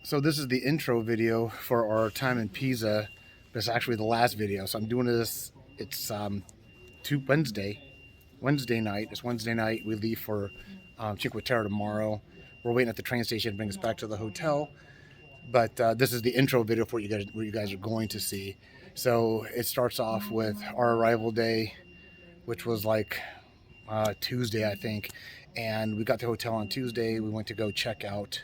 So this is the intro video for our time in Pisa. This is actually the last video. So I'm doing this. It's Wednesday night. It's Wednesday night. We leave for Cinque Terre tomorrow. We're waiting at the train station to bring us back to the hotel. But this is the intro video for what you guys are going to see. So it starts off with our arrival day, which was like Tuesday, I think. And we got to the hotel on Tuesday. We went to go check out.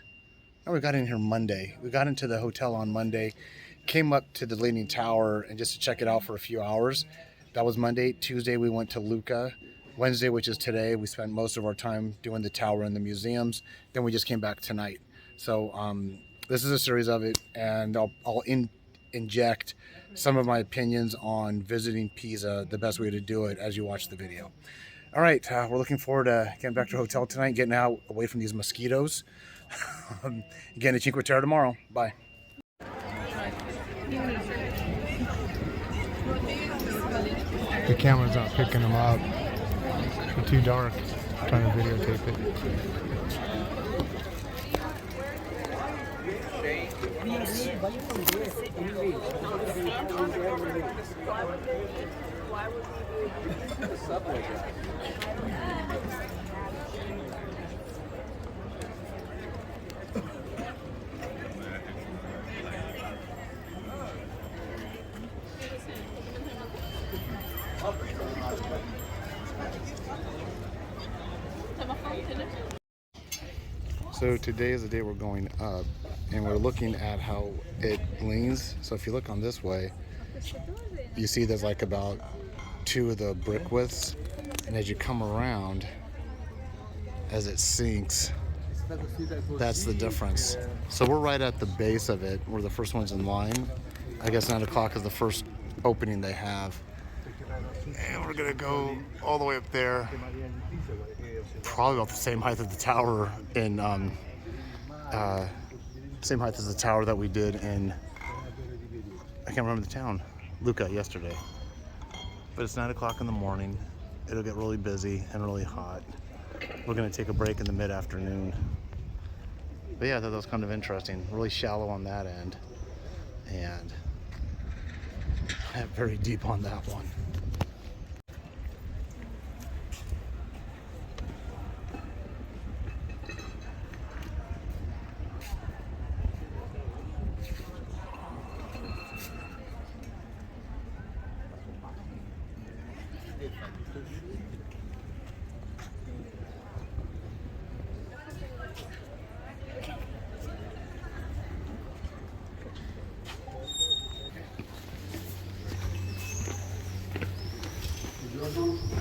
No, we got in here Monday. We got into the hotel on Monday, came up to the Leaning Tower and just to check it out for a few hours. That was Monday. Tuesday, we went to Lucca. Wednesday, which is today, we spent most of our time doing the tower and the museums. Then we just came back tonight. So this is a series of it, and I'll inject some of my opinions on visiting Pisa, the best way to do it, as you watch the video. All right, we're looking forward to getting back to the hotel tonight, getting out away from these mosquitoes. Again, at Cinque Terre tomorrow. Bye. The camera's not picking them up. It's too dark. I'm trying to videotape it. So today is the day we're going up, and we're looking at how it leans. So if you look on this way, you see there's like about 2 of the brick widths, and as you come around, as it sinks, that's the difference. So we're right at the base of it. We're the first ones in line. I guess 9 o'clock is the first opening they have. And we're gonna go all the way up there. Probably about the same height as the tower in same height as the tower that we did in, I can't remember the town, Lucca, yesterday. But it's 9 o'clock in the morning. It'll get really busy and really hot. We're gonna take a break in the mid-afternoon. But yeah, that was kind of interesting. Really shallow on that end, and very deep on that one.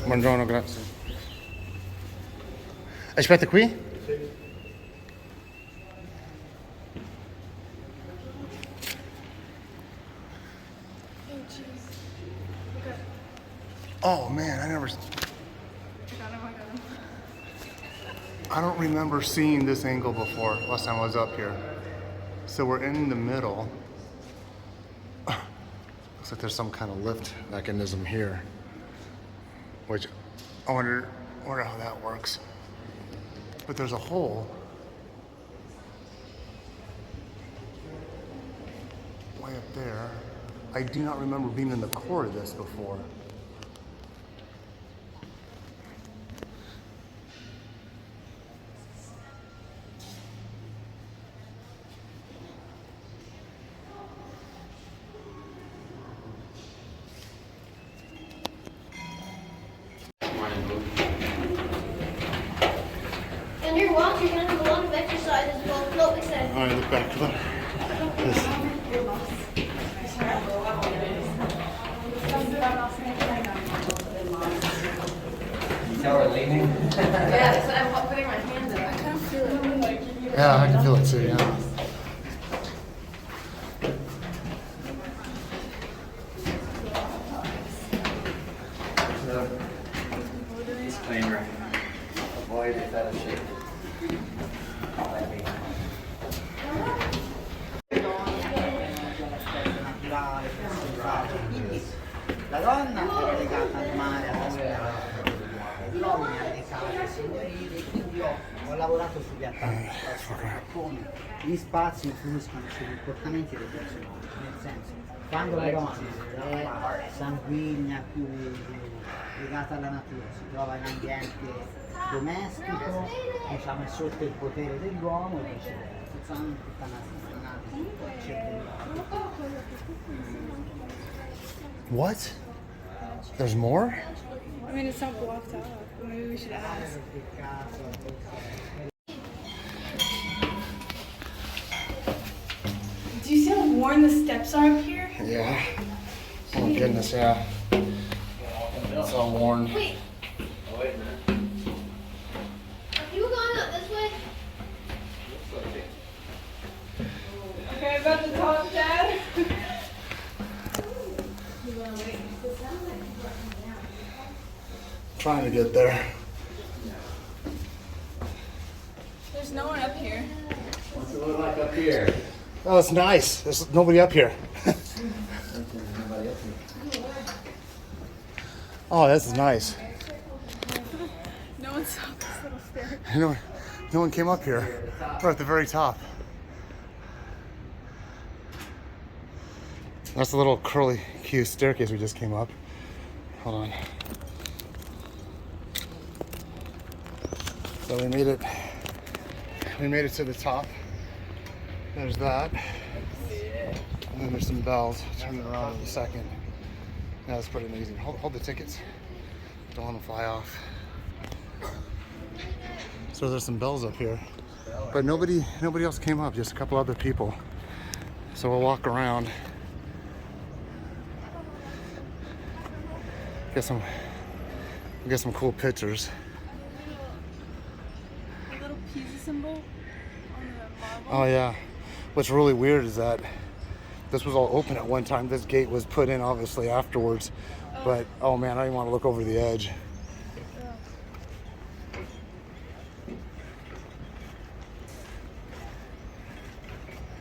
Buongiorno, grazie. Aspetta qui? Oh man, I don't remember seeing this angle before last time I was up here. So we're in the middle. Looks like there's some kind of lift mechanism here, which I wonder how that works. But there's a hole way up there. I do not remember being in the core of this before. And you're walking, you're gonna have a lot of exercise as well. No, excited. All right, look back to this. Tower leaning. Yeah, that's what I'm putting my hands in. I kind of feel it. Yeah, I can feel it too, yeah. Disclaimer. Avoid fellowship. La donna era legata al mare, alla spiaggia, l'uomo alle case signorili, quindi io ho lavorato sugli attacchi. come gli spazi influiscono sui comportamenti delle persone, nel senso, quando la donna è sanguigna, più legata alla natura, si trova in ambiente domestico, diciamo è sotto il potere dell'uomo e viceversa. Sono tutta una What? There's more? I mean, it's not blocked off. Maybe we should ask. Do you see how worn the steps are up here? Yeah. Oh goodness, yeah. It's all worn. Wait. Oh, wait a minute. Are you going up this way? Okay, about the top, Dad. Trying to get there. There's no one up here. What's it look like up here? Oh, it's nice. There's nobody up here. Nobody up here. Oh, this is nice. No one saw this little stair. No one came up here. We're at the very top. That's the little curly Q staircase we just came up. Hold on. So we made it to the top. There's that. And then there's some bells. Turn it around in a second. Yeah, that's pretty amazing. Hold the tickets. Don't want them to fly off. So there's some bells up here. But nobody else came up, just a couple other people. So we'll walk around. Get some cool pictures. A little Pisa symbol on the marble. Oh yeah. What's really weird is that this was all open at one time. This gate was put in obviously afterwards. But oh man, I didn't want to look over the edge.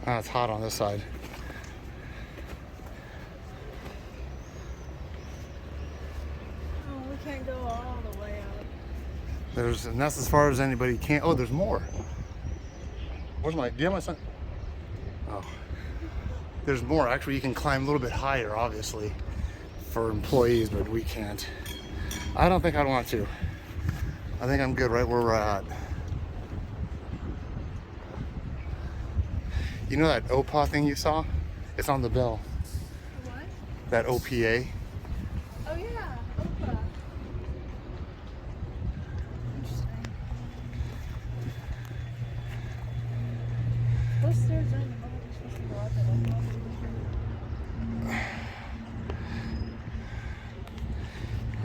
Ah, it's hot on this side. Oh, we can't go all the way out. And that's as far as anybody can. Oh, there's more. Where's do you have my son? Oh. There's more. Actually, you can climb a little bit higher, obviously, for employees, but we can't. I don't think I'd want to. I think I'm good right where we're at. You know that OPA thing you saw? It's on the bell. What? That OPA. Oh yeah, Oprah. Interesting. Those stairs are in the middle. You're supposed to go up it.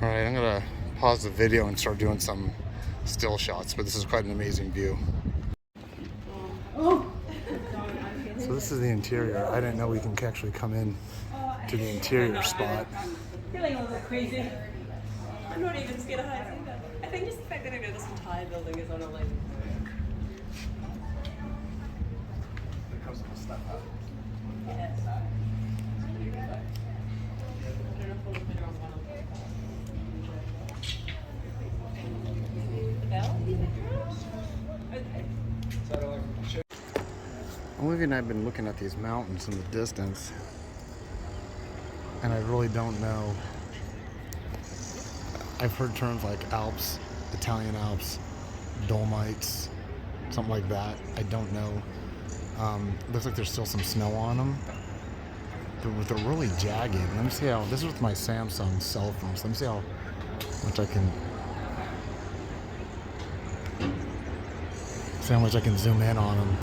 All right, I'm gonna pause the video and start doing some still shots, but this is quite an amazing view. So this is the interior. I didn't know we can actually come in to the interior spot. Feeling a little bit crazy. I'm not even scared of heights either. I think just the fact that I know this entire building is on a like. Yes. Olivia and I have been looking at these mountains in the distance, and I really don't know. I've heard terms like Alps, Italian Alps, Dolomites, something like that. I don't know. Looks like there's still some snow on them. They're really jagged. Let me see how. This is with my Samsung cell phone. So let me see how much I can. See how much I can zoom in on them.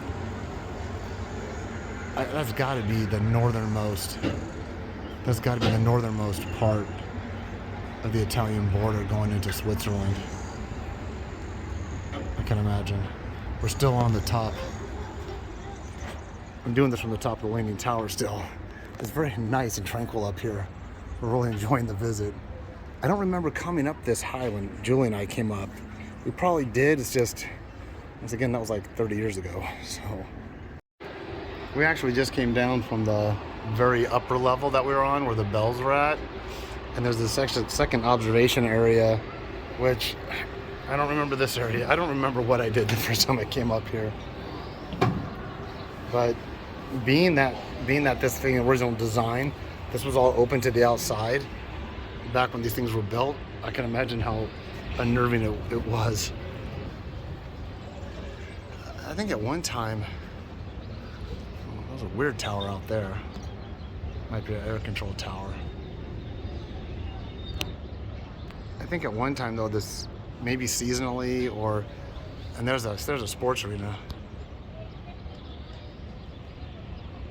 That's got to be the northernmost. That's got to be the northernmost part of the Italian border going into Switzerland. I can imagine. We're still on the top. I'm doing this from the top of the Leaning Tower still. It's very nice and tranquil up here. We're really enjoying the visit. I don't remember coming up this high when Julie and I came up. We probably did. It's just, once again, that was like 30 years ago. So we actually just came down from the very upper level that we were on where the bells were at. And there's this second observation area, which I don't remember this area. I don't remember what I did the first time I came up here. But being that this thing original design, this was all open to the outside back when these things were built, I can imagine how unnerving it was. I think at one time, there was a weird tower out there. Might be an air control tower. I think at one time though, this maybe seasonally and there's a sports arena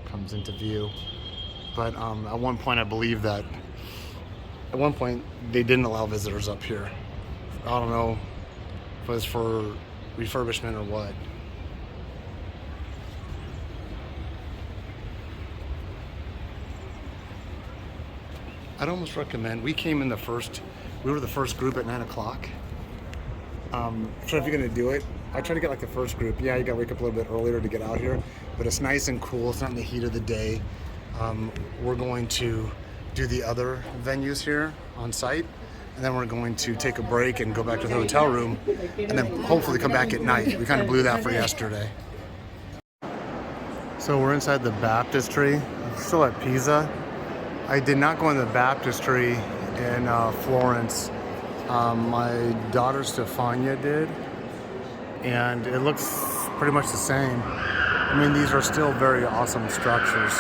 comes into view. But at one point I believe that at one point they didn't allow visitors up here. I don't know if it was for refurbishment or what. I'd almost recommend, we were the first group at 9 o'clock. So if you're gonna do it, I try to get like the first group. Yeah, you gotta wake up a little bit earlier to get out here, but it's nice and cool. It's not in the heat of the day. We're going to do the other venues here on site, and then we're going to take a break and go back to the hotel room, and then hopefully come back at night. We kind of blew that for yesterday. So we're inside the baptistry. I'm still at Pisa. I did not go in the baptistry in Florence. My daughter Stefania did, and it looks pretty much the same. I mean, these are still very awesome structures.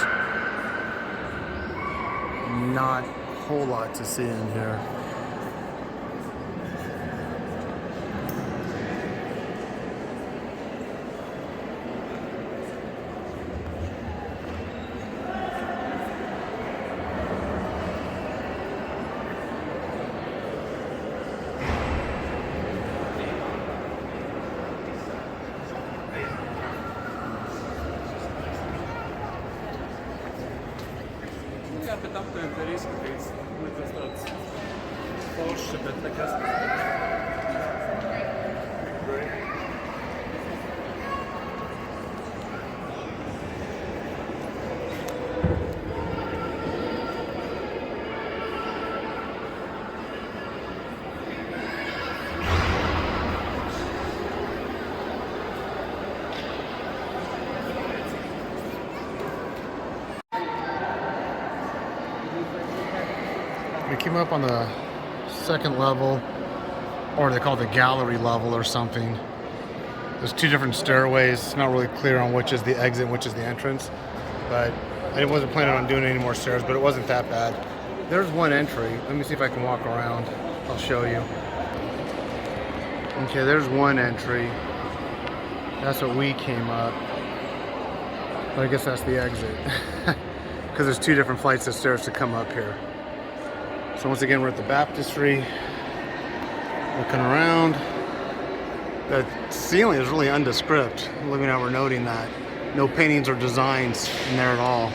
Not a whole lot to see in here. Ja bedanke mich für das gewesen. Gut, dass das Forscher bitte We came up on the second level, or they call it the gallery level or something. There's two different stairways. It's not really clear on which is the exit and which is the entrance, but I wasn't planning on doing any more stairs, but it wasn't that bad. There's one entry. Let me see if I can walk around. I'll show you. Okay, there's one entry. That's what we came up. But I guess that's the exit. Because there's two different flights of stairs to come up here. So once again, we're at the baptistry. Looking around. The ceiling is really nondescript. Living out, we're noting that. No paintings or designs in there at all.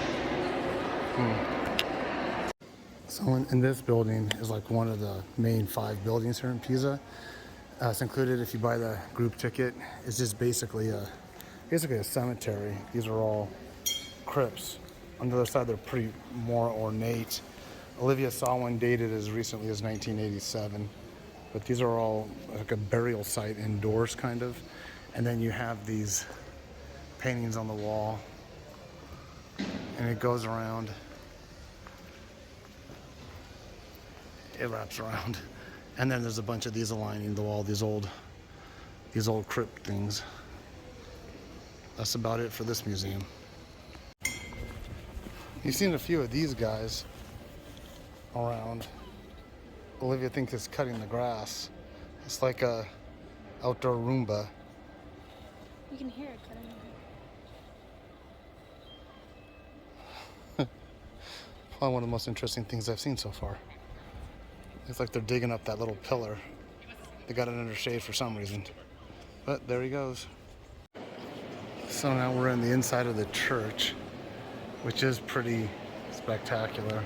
So in this building is like one of the main 5 buildings here in Pisa. It's included if you buy the group ticket. It's just basically a cemetery. These are all crypts. On the other side, they're pretty more ornate. Olivia saw one dated as recently as 1987. But these are all like a burial site indoors, kind of. And then you have these paintings on the wall. And it goes around. It wraps around. And then there's a bunch of these aligning the wall, these old crypt things. That's about it for this museum. You've seen a few of these guys around. Olivia thinks it's cutting the grass. It's like a outdoor Roomba. You can hear it cutting. Probably one of the most interesting things I've seen so far. It's like they're digging up that little pillar. They got it under shade for some reason. But there he goes. So now we're in the inside of the church, which is pretty spectacular.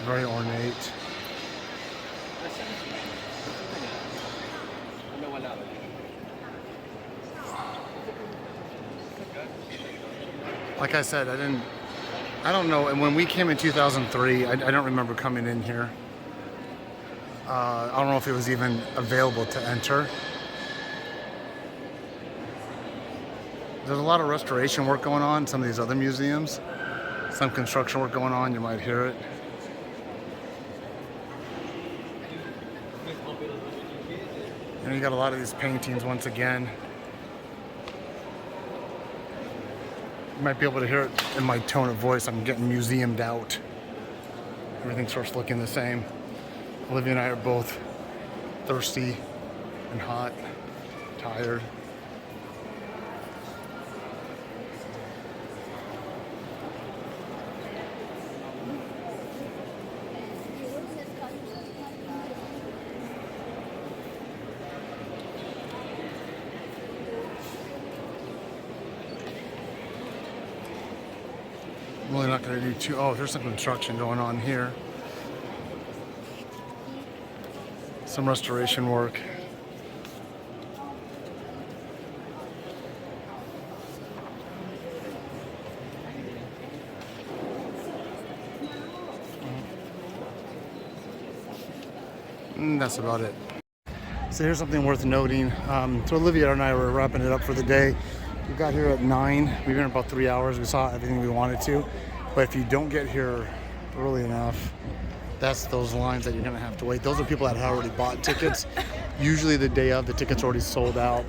Very ornate. Like I said, I don't know, and when we came in 2003, I don't remember coming in here. I don't know if it was even available to enter. There's a lot of restoration work going on in some of these other museums. Some construction work going on, you might hear it. And you got a lot of these paintings once again. You might be able to hear it in my tone of voice. I'm getting museumed out. Everything starts looking the same. Olivia and I are both thirsty and hot, tired. I'm really not going to do too. Oh, there's some construction going on here. Some restoration work. And that's about it. So here's something worth noting. So Olivia and I were wrapping it up for the day. We got here at 9. We've been here about 3 hours. We saw everything we wanted to. But if you don't get here early enough, that's those lines that you're gonna have to wait. Those are people that have already bought tickets. Usually the day of, the tickets already sold out.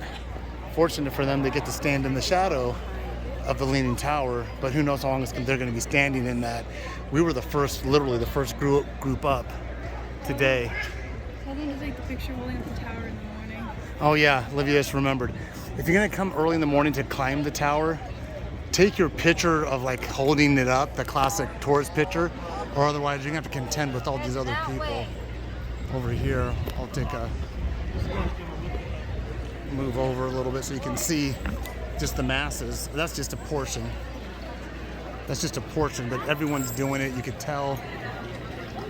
Fortunate for them, they get to stand in the shadow of the Leaning Tower, but who knows how long they're gonna be standing in that. We were the first, literally the first group up today. Tell them to take the picture holding up the tower in the morning. Oh yeah, Olivia just remembered. If you're gonna come early in the morning to climb the tower, take your picture of like holding it up, the classic tourist picture, or otherwise you're gonna have to contend with all these other people. Over here, I'll take a move over a little bit so you can see just the masses. That's just a portion. That's just a portion, but everyone's doing it. You could tell.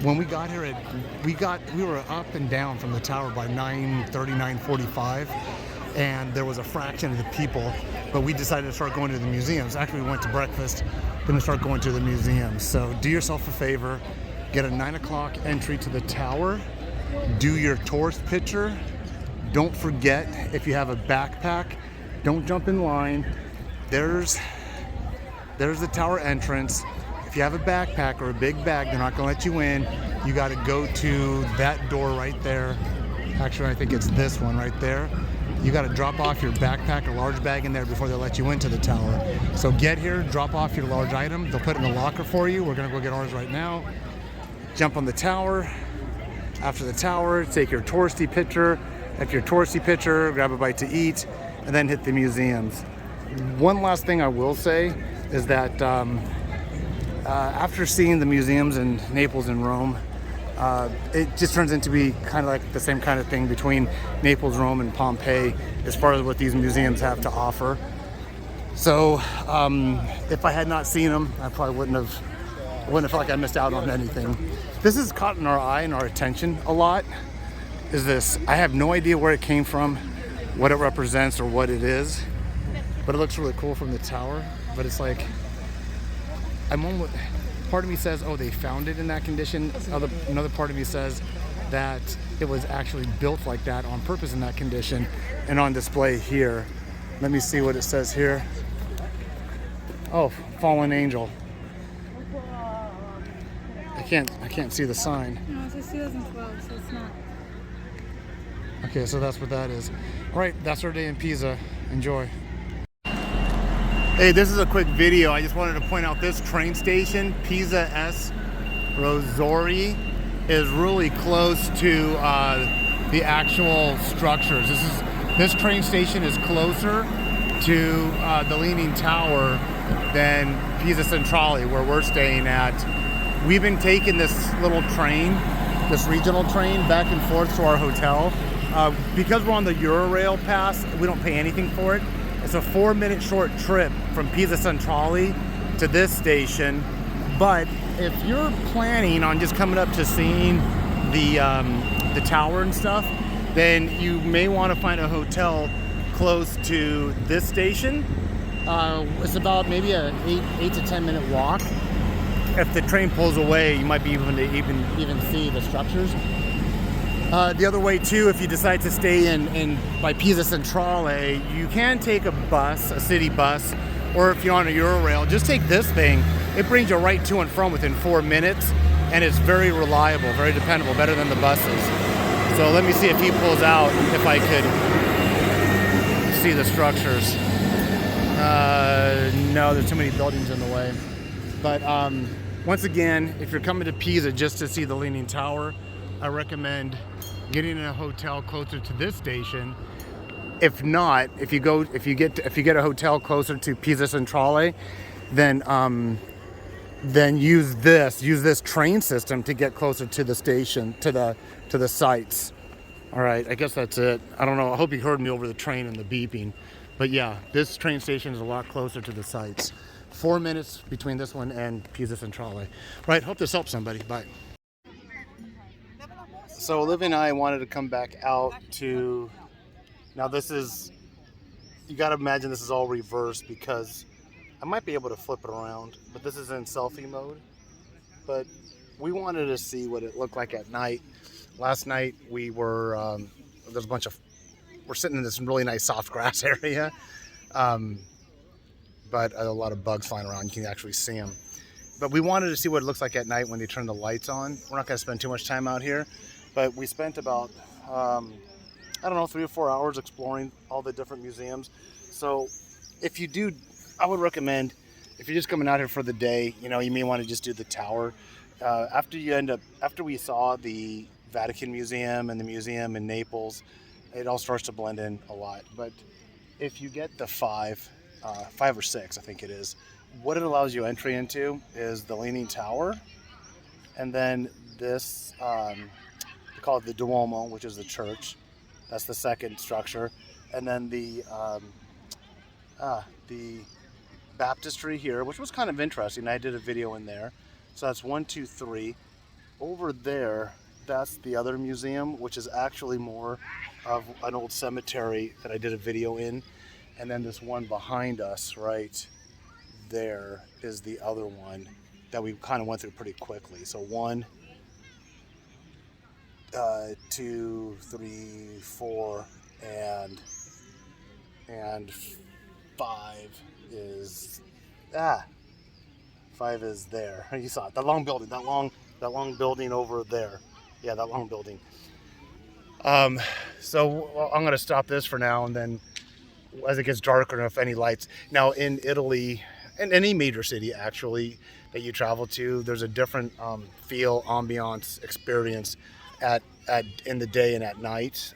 When we got here, we were up and down from the tower by 9:30, 9:45, and there was a fraction of the people. But we decided to start going to the museums. Actually, we went to breakfast, then we start going to the museums. So do yourself a favor, get a 9 o'clock entry to the tower, do your tourist picture. Don't forget, if you have a backpack, don't jump in line. There's the tower entrance. If you have a backpack or a big bag, they're not gonna let you in. You gotta go to that door right there. Actually, I think it's this one right there. You gotta drop off your backpack or large bag in there before they let you into the tower. So get here, drop off your large item. They'll put it in the locker for you. We're gonna go get ours right now. Jump on the tower. After the tower, take your touristy picture. After your touristy picture, grab a bite to eat, and then hit the museums. One last thing I will say is that after seeing the museums in Naples and Rome, it just turns into be kind of like the same kind of thing between Naples, Rome, and Pompeii as far as what these museums have to offer. So if I had not seen them, I probably wouldn't have felt like I missed out on anything. This has caught in our eye and our attention a lot. Is this? I have no idea where it came from, what it represents, or what it is, but it looks really cool from the tower. But it's like, part of me says, oh, they found it in that condition. Another part of me says that it was actually built like that on purpose in that condition and on display here. Let me see what it says here. Oh, fallen angel. I can't see the sign. No, it says 2012, so it's not. Okay, so that's what that is. All right, that's our day in Pisa. Enjoy. Hey, this is a quick video. I just wanted to point out this train station, Pisa S. Rosori, is really close to the actual structures. This train station is closer to the Leaning Tower than Pisa Centrale, where we're staying at. We've been taking this little train, this regional train, back and forth to our hotel. Because we're on the Eurail pass, we don't pay anything for it. It's a 4-minute short trip from Pisa Centrale to this station. But if you're planning on just coming up to seeing the tower and stuff, then you may want to find a hotel close to this station. It's about maybe a 8 to 10 minute walk. If the train pulls away, you might be able to even see the structures. The other way too, if you decide to stay in by Pisa Centrale, you can take a bus, a city bus, or if you're on a Eurorail, just take this thing. It brings you right to and from within 4 minutes, and it's very reliable, very dependable, better than the buses. So let me see if he pulls out, if I could see the structures. No, there's too many buildings in the way. But once again, if you're coming to Pisa just to see the Leaning Tower, I recommend getting in a hotel closer to this station. If not, if you get a hotel closer to Pisa Centrale, then use this train system to get closer to the station, to the sites. All right, I guess that's it. I don't know. I hope you heard me over the train and the beeping. But yeah, this train station is a lot closer to the sites. 4 minutes between this one and Pisa Centrale. Right, hope this helps somebody. Bye. So Olivia and I wanted to come back out to, now this is, you gotta imagine this is all reversed because I might be able to flip it around, but this is in selfie mode. But we wanted to see what it looked like at night. Last night we were, there's a bunch of, we're sitting in this really nice soft grass area, but a lot of bugs flying around, you can actually see them. But we wanted to see what it looks like at night when they turn the lights on. We're not gonna spend too much time out here. But we spent about, I don't know, 3 or 4 hours exploring all the different museums. So if you do, I would recommend, if you're just coming out here for the day, you know, you may want to just do the tower. After we saw the Vatican Museum and the museum in Naples, it all starts to blend in a lot. But if you get the 5 or 6, I think it is, what it allows you entry into is the Leaning Tower. And then this, called the Duomo, which is the church. That's the second structure. And then the baptistry here, which was kind of interesting. I did a video in there. So that's 1, 2, 3. Over there, that's the other museum, which is actually more of an old cemetery that I did a video in. And then this one behind us right there is the other one that we kind of went through pretty quickly. So 1, 2, 3, 4, and 5 is 5 is there. You saw it, that long building, that long building over there. Yeah, that long building. So I'm gonna stop this for now, and then as it gets darker, if any lights. Now in Italy, in any major city actually that you travel to, there's a different feel, ambiance, experience in the day and at night.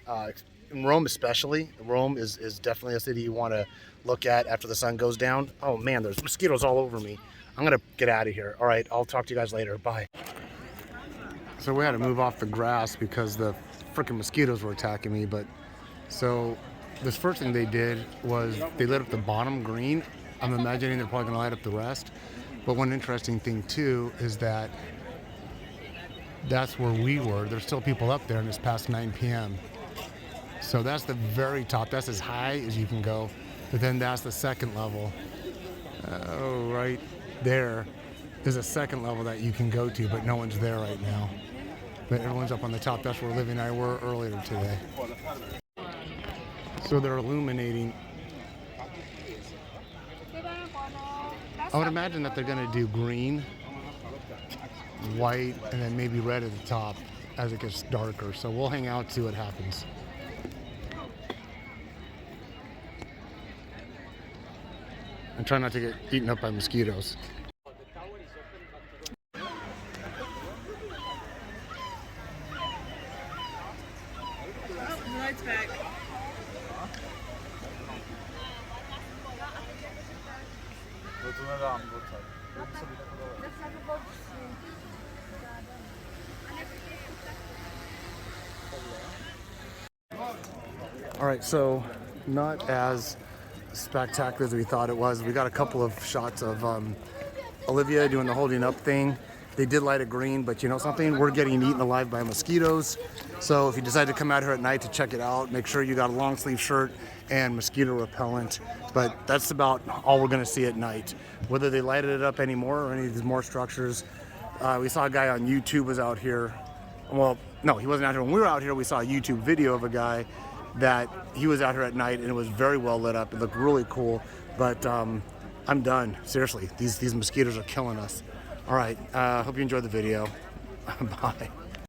In Rome especially, Rome is definitely a city you want to look at after the sun goes down. Oh man, there's mosquitoes all over me. I'm gonna get out of here. All right, I'll talk to you guys later. Bye. So we had to move off the grass because the freaking mosquitoes were attacking me. But so this first thing they did was they lit up the bottom green. I'm imagining they're probably gonna light up the rest. But one interesting thing too is that that's where we were. There's still people up there and it's past 9 p.m. So that's the very top. That's as high as you can go. But then that's the second level. Right there is a second level that you can go to, but no one's there right now. But everyone's up on the top. That's where Olivia and I were earlier today. So they're illuminating. I would imagine that they're going to do green, white, and then maybe red at the top as it gets darker. So we'll hang out, see what happens. And try not to get eaten up by mosquitoes. Lights back. All right, so not as spectacular as we thought it was. We got a couple of shots of Olivia doing the holding up thing. They did light a green, but you know something? We're getting eaten alive by mosquitoes. So if you decide to come out here at night to check it out, make sure you got a long sleeve shirt and mosquito repellent. But that's about all we're gonna see at night. Whether they lighted it up anymore or any of these more structures. We saw a guy on YouTube was out here Well, no, he wasn't out here. When we were out here, we saw a YouTube video of a guy that he was out here at night, and it was very well lit up. It looked really cool. But I'm done. Seriously, these mosquitoes are killing us. All right. Hope you enjoyed the video. Bye.